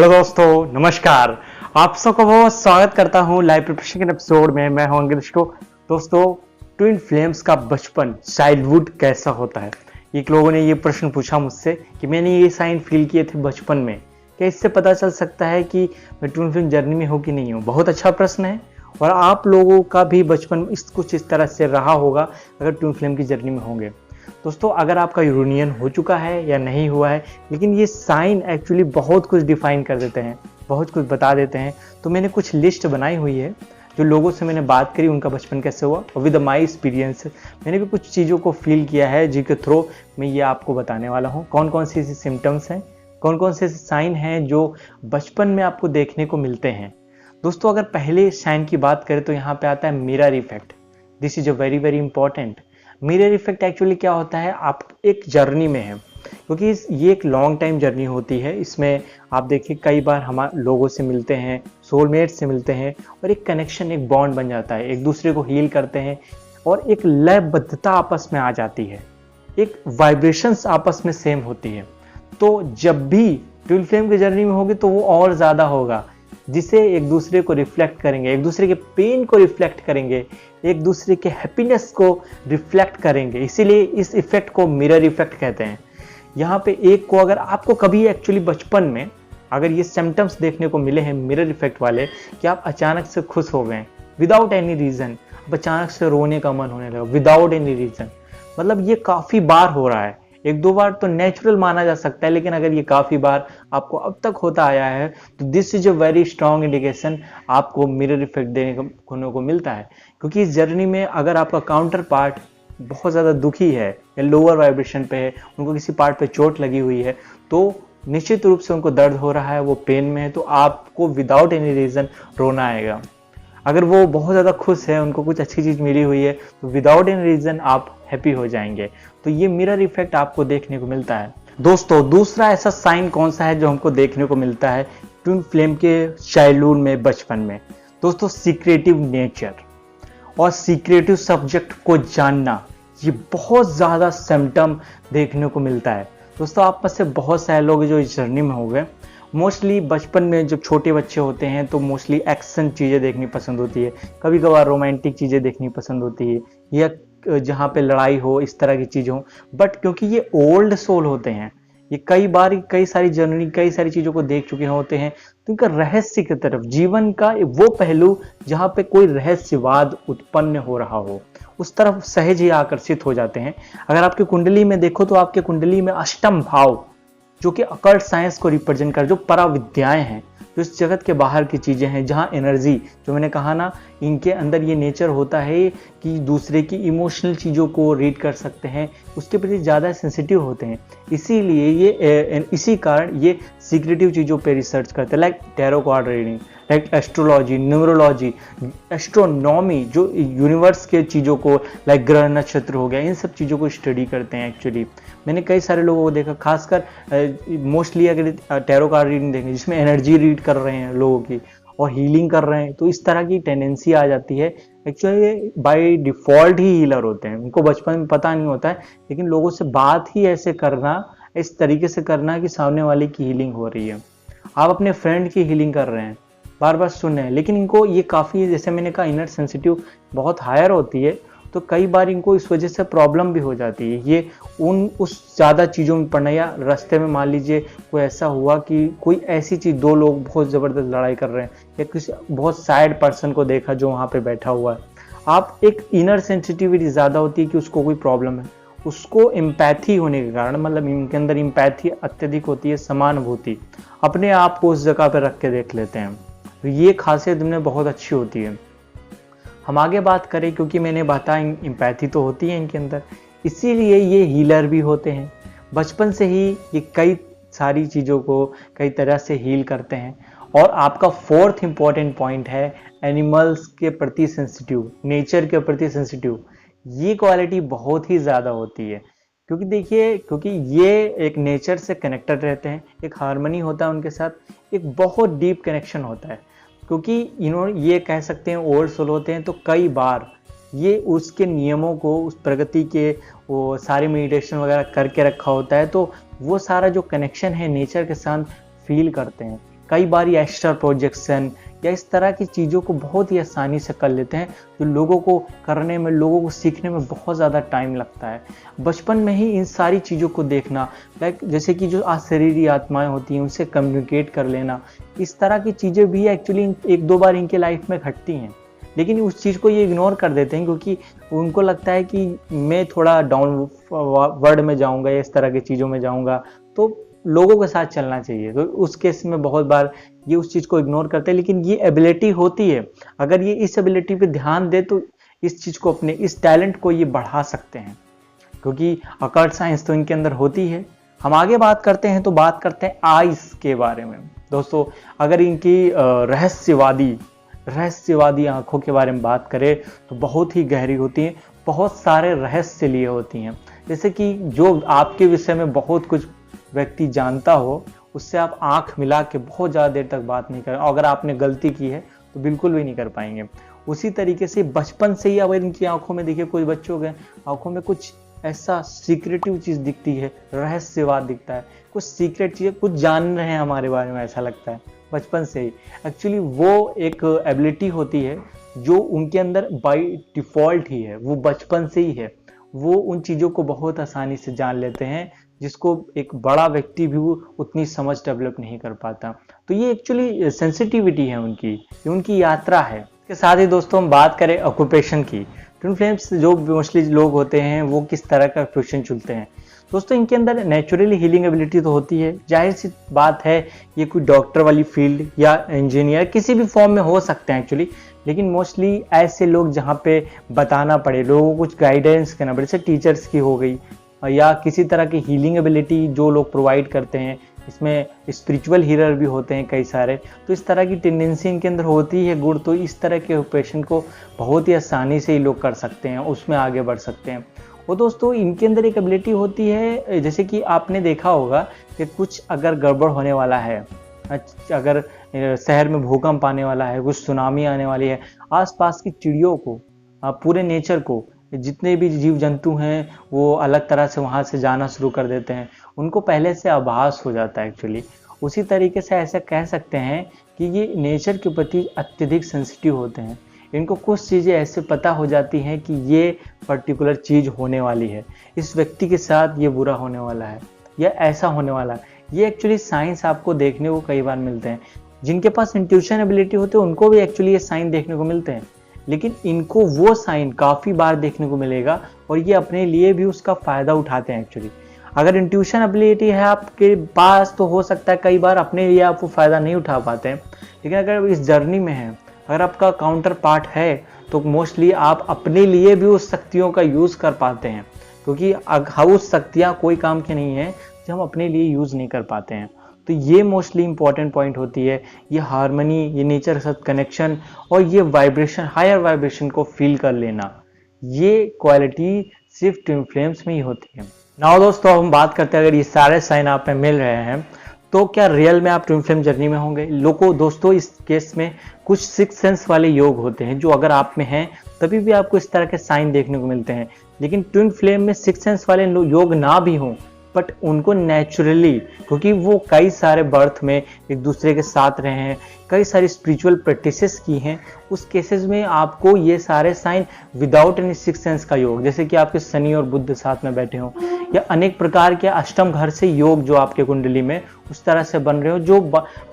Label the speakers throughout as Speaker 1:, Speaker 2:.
Speaker 1: Hello दोस्तों, नमस्कार। आप सबका बहुत स्वागत करता हूं लाइव प्रिपरेशन के एपिसोड में। मैं हूं अंकित। दोस्तों, ट्विन फ्लेम्स का बचपन चाइल्डहुड कैसा होता है? एक लोगों ने ये प्रश्न पूछा मुझसे कि मैंने ये साइन फील किए थे बचपन में, क्या इससे पता चल सकता है कि मैं ट्विन फ्लेम जर्नी में हूँ कि नहीं हूँ? बहुत अच्छा प्रश्न है। और आप लोगों का भी बचपन कुछ इस तरह से रहा होगा अगर ट्विन फ्लेम की जर्नी में होंगे। दोस्तों, अगर आपका यूनियन हो चुका है या नहीं हुआ है, लेकिन ये साइन एक्चुअली बहुत कुछ डिफाइन कर देते हैं, बहुत कुछ बता देते हैं। तो मैंने कुछ लिस्ट बनाई हुई है, जो लोगों से मैंने बात करी उनका बचपन कैसे हुआ, और विद माई एक्सपीरियंस मैंने भी कुछ चीज़ों को फील किया है जिनके थ्रू मैं ये आपको बताने वाला हूँ। कौन कौन सी ऐसी सिम्टम्स हैं, कौन कौन से साइन हैं जो बचपन में आपको देखने को मिलते हैं। दोस्तों, अगर पहले साइन की बात करें तो यहाँ पे आता है mirror effect. This is a very very important. Mirror effect actually क्या होता है? आप एक जर्नी में हैं, क्योंकि ये एक लॉन्ग टाइम जर्नी होती है। इसमें आप देखिए कई बार हम लोगों से मिलते हैं, सोलमेट से मिलते हैं, और एक कनेक्शन, एक बॉन्ड बन जाता है, एक दूसरे को हील करते हैं, और एक लयबद्धता आपस में आ जाती है, एक वाइब्रेशंस आपस में सेम होती है। तो जब भी ट्विन फ्लेम की जर्नी में होगी तो वो और ज़्यादा होगा, जिसे एक दूसरे को रिफ्लेक्ट करेंगे, एक दूसरे के पेन को रिफ्लेक्ट करेंगे, एक दूसरे के हैप्पीनेस को रिफ्लेक्ट करेंगे। इसीलिए इस इफेक्ट को मिरर इफेक्ट कहते हैं। यहाँ पे एक को अगर आपको कभी एक्चुअली बचपन में अगर ये सिम्टम्स देखने को मिले हैं मिरर इफेक्ट वाले, कि आप अचानक से खुश हो गए विदाउट एनी रीजन, अब अचानक से रोने का मन होने लगा विदाउट एनी रीजन, मतलब ये काफ़ी बार हो रहा है। एक दो बार तो नेचुरल माना जा सकता है, लेकिन अगर ये काफ़ी बार आपको अब तक होता आया है तो this is a very strong indication आपको मिरर इफेक्ट देने को मिलता है। क्योंकि इस जर्नी में अगर आपका काउंटर पार्ट बहुत ज़्यादा दुखी है या लोअर वाइब्रेशन पे है, उनको किसी पार्ट पे चोट लगी हुई है, तो निश्चित रूप से उनको दर्द हो रहा है, वो पेन में है, तो आपको विदाउट एनी रीज़न रोना आएगा। अगर वो बहुत ज़्यादा खुश है, उनको कुछ अच्छी चीज़ मिली हुई है, तो विदाउट एनी रीज़न आप हैप्पी हो जाएंगे। तो ये मिरर इफेक्ट आपको देखने को मिलता है। दोस्तों, दूसरा ऐसा साइन कौन सा है जो हमको देखने को मिलता है ट्विन फ्लेम के चाइल्डहुड में, बचपन में? दोस्तों, सीक्रेटिव नेचर और सीक्रेटिव सब्जेक्ट को जानना, ये बहुत ज़्यादा सिम्टम देखने को मिलता है। दोस्तों, आप में से बहुत सारे लोग जो इस जर्नी में हो गए, मोस्टली बचपन में जब छोटे बच्चे होते हैं तो मोस्टली एक्शन चीज़ें देखनी पसंद होती है, कभी कभार रोमांटिक चीज़ें देखनी पसंद होती है, या जहाँ पे लड़ाई हो, इस तरह की चीज़ हो। बट क्योंकि ये ओल्ड सोल होते हैं, ये कई बार कई सारी जर्नी, कई सारी चीज़ों को देख चुके होते हैं, तो इनका रहस्य की तरफ, जीवन का वो पहलू जहाँ पे कोई रहस्यवाद उत्पन्न हो रहा हो, उस तरफ सहज ही आकर्षित हो जाते हैं। अगर आपकी कुंडली में देखो तो आपके कुंडली में अष्टम भाव, जो कि अकल्ट साइंस को रिप्रेजेंट कर, जो पराविद्याएं हैं, जो इस जगत के बाहर की चीज़ें हैं, जहाँ एनर्जी, जो मैंने कहा ना, इनके अंदर ये नेचर होता है कि दूसरे की इमोशनल चीज़ों को रीड कर सकते हैं, उसके प्रति ज़्यादा सेंसिटिव होते हैं। इसीलिए ये इसी कारण ये सीक्रेटिव चीज़ों पे रिसर्च करते हैं, like tarot card reading, like astrology, numerology, astronomy, जो यूनिवर्स के चीज़ों को, लाइक ग्रह नक्षत्र हो गया, इन सब चीज़ों को स्टडी करते हैं। एक्चुअली मैंने कई सारे लोगों को देखा, खासकर मोस्टली अगर टैरो कार्ड रीडिंग देखें जिसमें एनर्जी रीड कर रहे हैं लोगों की और हीलिंग कर रहे हैं, तो इस तरह की टेंडेंसी आ जाती है। Actually by default he healer होते हैं, उनको बचपन में पता नहीं होता है, लेकिन लोगों से बात ही ऐसे करना, इस तरीके से करना कि सामने वाले की हीलिंग हो रही है, आप अपने फ्रेंड की हीलिंग कर रहे हैं, बार बार सुन रहे हैं, लेकिन इनको ये काफ़ी, जैसे मैंने कहा, इनर सेंसिटिव बहुत हायर होती है, तो कई बार इनको इस वजह से प्रॉब्लम भी हो जाती है। ये उस ज़्यादा चीज़ों में पड़ना, या रास्ते में मान लीजिए कोई ऐसा हुआ कि कोई ऐसी चीज़, दो लोग बहुत ज़बरदस्त लड़ाई कर रहे हैं, या किसी बहुत सैड पर्सन को देखा जो वहाँ पे बैठा हुआ है, आप एक इनर सेंसिटिविटी ज़्यादा होती है कि उसको कोई प्रॉब्लम है, उसको एम्पैथी होने के कारण, मतलब इनके अंदर एम्पैथी अत्यधिक होती है, समानुभूति, अपने आप को उस जगह पर रख के देख लेते हैं। तो ये खासियत इनमें बहुत अच्छी होती है। हम आगे बात करें, क्योंकि मैंने बताया एम्पैथी तो होती है इनके अंदर, इसीलिए ये हीलर भी होते हैं। बचपन से ही ये कई सारी चीज़ों को कई तरह से हील करते हैं। और आपका फोर्थ इंपॉर्टेंट पॉइंट है एनिमल्स के प्रति सेंसिटिव, नेचर के प्रति सेंसिटिव। ये क्वालिटी बहुत ही ज़्यादा होती है, क्योंकि देखिए, क्योंकि ये एक नेचर से कनेक्टेड रहते हैं, एक हार्मनी होता है उनके साथ, एक बहुत डीप कनेक्शन होता है। क्योंकि इन्होंने, ये कह सकते हैं, ओल्ड सोल होते हैं, तो कई बार ये उसके नियमों को, उस प्रगति के वो सारे मेडिटेशन वगैरह करके रखा होता है, तो वो सारा जो कनेक्शन है नेचर के साथ फील करते हैं। कई बार ये एक्स्ट्रा प्रोजेक्शन या इस तरह की चीज़ों को बहुत ही आसानी से कर लेते हैं, जो लोगों को करने में, लोगों को सीखने में बहुत ज़्यादा टाइम लगता है। बचपन में ही इन सारी चीज़ों को देखना, लाइक जैसे कि जो अशरीरी आत्माएं होती हैं उनसे कम्युनिकेट कर लेना, इस तरह की चीज़ें भी एक्चुअली एक दो बार इनके लाइफ में घटती हैं, लेकिन उस चीज़ को ये इग्नोर कर देते हैं क्योंकि उनको लगता है कि मैं थोड़ा डाउन वर्ड में जाऊंगा या इस तरह की चीज़ों में जाऊंगा तो लोगों के साथ चलना चाहिए। तो उस केस में बहुत बार ये उस चीज़ को इग्नोर करते हैं, लेकिन ये एबिलिटी होती है, अगर ये इस एबिलिटी पे ध्यान दे तो इस चीज़ को, अपने इस टैलेंट को ये बढ़ा सकते हैं, क्योंकि अकल्ट साइंस तो इनके अंदर होती है। हम आगे बात करते हैं तो बात करते हैं आइस के बारे में। दोस्तों, अगर इनकी रहस्यवादी आंखों के बारे में बात करें तो बहुत ही गहरी होती हैं, बहुत सारे रहस्य लिए होती हैं। जैसे कि जो आपके विषय में बहुत कुछ व्यक्ति जानता हो, उससे आप आंख मिला के बहुत ज़्यादा देर तक बात नहीं करें, अगर आपने गलती की है तो बिल्कुल भी नहीं कर पाएंगे। उसी तरीके से बचपन से ही, अब इनकी आंखों में देखिए, कुछ बच्चों के आंखों में कुछ ऐसा सीक्रेटिव चीज़ दिखती है, रहस्यवाद दिखता है, कुछ सीक्रेट चीज़, कुछ जान रहे हैं हमारे बारे में, ऐसा लगता है बचपन से ही। एक्चुअली वो एक एबिलिटी होती है जो उनके अंदर बाय डिफॉल्ट ही है, वो बचपन से ही है। वो उन चीज़ों को बहुत आसानी से जान लेते हैं जिसको एक बड़ा व्यक्ति भी वो उतनी समझ डेवलप नहीं कर पाता। तो ये एक्चुअली सेंसिटिविटी है उनकी, ये उनकी यात्रा है। इसके साथ ही दोस्तों हम बात करें ऑक्यूपेशन की, ट्विन फ्लेम्स जो मोस्टली लोग होते हैं वो किस तरह का प्रोफेशन चुनते हैं। दोस्तों, इनके अंदर नेचुरली हीलिंग एबिलिटी तो होती है, जाहिर सी बात है, ये कोई डॉक्टर वाली फील्ड या इंजीनियर किसी भी फॉर्म में हो सकते हैं एक्चुअली, लेकिन मोस्टली ऐसे लोग जहाँ पे बताना पड़े, लोगों को कुछ गाइडेंस करना पड़े, जैसे टीचर्स की हो गई, या किसी तरह की हीलिंग एबिलिटी जो लोग प्रोवाइड करते हैं, इसमें स्पिरिचुअल हीलर भी होते हैं कई सारे, तो इस तरह की टेंडेंसी इनके अंदर होती है गुण, तो इस तरह के ऑपरेशन को बहुत ही आसानी से ये लोग कर सकते हैं, उसमें आगे बढ़ सकते हैं। और दोस्तों, इनके अंदर एक एबिलिटी होती है, जैसे कि आपने देखा होगा कि कुछ अगर गड़बड़ होने वाला है, अगर शहर में भूकंप आने वाला है, कुछ सुनामी आने वाली है, आसपास की चिड़ियों को, पूरे नेचर को, जितने भी जीव जंतु हैं वो अलग तरह से वहाँ से जाना शुरू कर देते हैं, उनको पहले से आभास हो जाता है एक्चुअली। उसी तरीके से ऐसा कह सकते हैं कि ये नेचर के प्रति अत्यधिक सेंसिटिव होते हैं, इनको कुछ चीज़ें ऐसे पता हो जाती हैं कि ये पर्टिकुलर चीज़ होने वाली है, इस व्यक्ति के साथ ये बुरा होने वाला है या ऐसा होने वाला है। ये एक्चुअली साइंस आपको देखने को कई बार मिलते हैं। जिनके पास इंट्यूशन एबिलिटी होती है उनको भी एक्चुअली ये साइन देखने को मिलते हैं, लेकिन इनको वो साइन काफ़ी बार देखने को मिलेगा और ये अपने लिए भी उसका फ़ायदा उठाते हैं एक्चुअली। अगर इंट्यूशन एबिलिटी है आपके पास तो हो सकता है कई बार अपने लिए आप वो फ़ायदा नहीं उठा पाते हैं, लेकिन अगर इस जर्नी में है, अगर आपका काउंटर पार्ट है, तो मोस्टली आप अपने लिए भी उस शक्तियों का यूज़ कर पाते हैं, क्योंकि उस शक्तियाँ कोई काम की नहीं है जो हम अपने लिए यूज़ नहीं कर पाते हैं। तो ये मोस्टली इंपॉर्टेंट पॉइंट होती है, ये हार्मनी, ये नेचर के साथ कनेक्शन और ये वाइब्रेशन, हायर वाइब्रेशन को फील कर लेना, ये क्वालिटी सिर्फ ट्विन फ्लेम्स में ही होती है। नाउ दोस्तों, हम बात करते हैं, अगर ये सारे साइन आप में मिल रहे हैं तो क्या रियल में आप ट्विन फ्लेम जर्नी में होंगे? लोगों दोस्तों, इस केस में कुछ सिक्स सेंस वाले योग होते हैं जो अगर आप में हैं तभी भी आपको इस तरह के साइन देखने को मिलते हैं, लेकिन ट्विन फ्लेम में सिक्स सेंस वाले योग ना भी हों, बट उनको नेचुरली, क्योंकि वो कई सारे बर्थ में एक दूसरे के साथ रहे हैं, कई सारी स्पिरिचुअल प्रैक्टिसेस की हैं, उस केसेस में आपको ये सारे sine without any six sense का योग, जैसे कि आपके शनि और बुध साथ में बैठे हों या अनेक प्रकार के अष्टम घर से योग जो आपके कुंडली में उस तरह से बन रहे हो, जो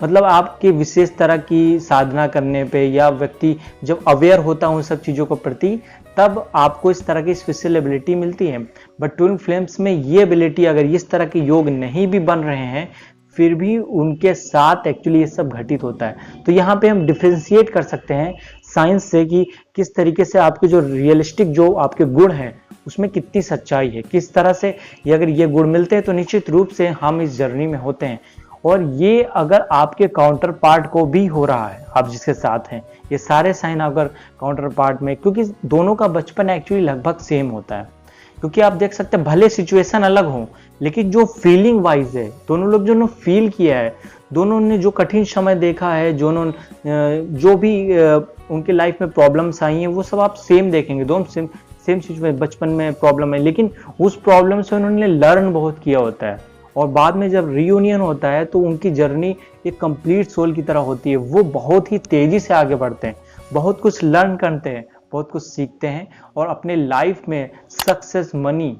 Speaker 1: मतलब आपके विशेष तरह की साधना करने पे या व्यक्ति जब अवेयर होता है उन सब चीज़ों के प्रति, तब आपको इस तरह की स्पेशल एबिलिटी मिलती है। बट ट्विन फ्लेम्स में ये एबिलिटी, अगर इस तरह के योग नहीं भी बन रहे हैं, फिर भी उनके साथ एक्चुअली ये सब घटित होता है। तो यहाँ पे हम डिफ्रेंशिएट कर सकते हैं साइंस से कि किस तरीके से आपके जो रियलिस्टिक जो आपके गुण हैं उसमें कितनी सच्चाई है, किस तरह से ये अगर ये गुण मिलते हैं तो निश्चित रूप से हम इस जर्नी में होते हैं। और ये अगर आपके काउंटर पार्ट को भी हो रहा है, आप जिसके साथ हैं, ये सारे साइन अगर काउंटर पार्ट में, क्योंकि दोनों का बचपन एक्चुअली लगभग सेम होता है, क्योंकि आप देख सकते हैं भले सिचुएशन अलग हो, लेकिन जो फीलिंग वाइज है, दोनों लोग जो फील किया है, दोनों ने जो कठिन समय देखा है, जो भी उनके लाइफ में प्रॉब्लम्स आई हैं, वो सब आप सेम देखेंगे। दोनों सेम सिचुएशन, बचपन में प्रॉब्लम है, लेकिन उस प्रॉब्लम से उन्होंने लर्न बहुत किया होता है और बाद में जब रीयूनियन होता है तो उनकी जर्नी एक कंप्लीट सोल की तरह होती है। वो बहुत ही तेजी से आगे बढ़ते हैं, बहुत कुछ लर्न करते हैं, बहुत कुछ सीखते हैं और अपने लाइफ में सक्सेस, मनी,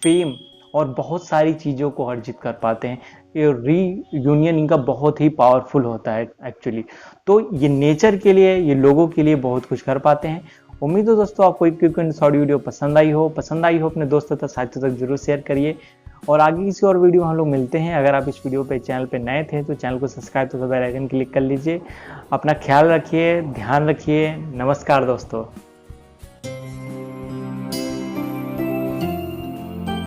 Speaker 1: फेम और बहुत सारी चीज़ों को अर्जित कर पाते हैं। ये रीयूनियन इनका बहुत ही पावरफुल होता है एक्चुअली। तो ये नेचर के लिए, ये लोगों के लिए बहुत कुछ कर पाते हैं। उम्मीद है दोस्तों आपको एक क्विक एंड शॉर्ट वीडियो पसंद आई हो। अपने दोस्तों तक, साथियों तक जरूर शेयर करिए और आगे किसी और वीडियो हम लोग मिलते हैं। अगर आप इस वीडियो पे, चैनल पे नए थे तो चैनल को सब्सक्राइब तो बेल आइकन क्लिक कर लीजिए। अपना ख्याल रखिए, ध्यान रखिए। नमस्कार दोस्तों।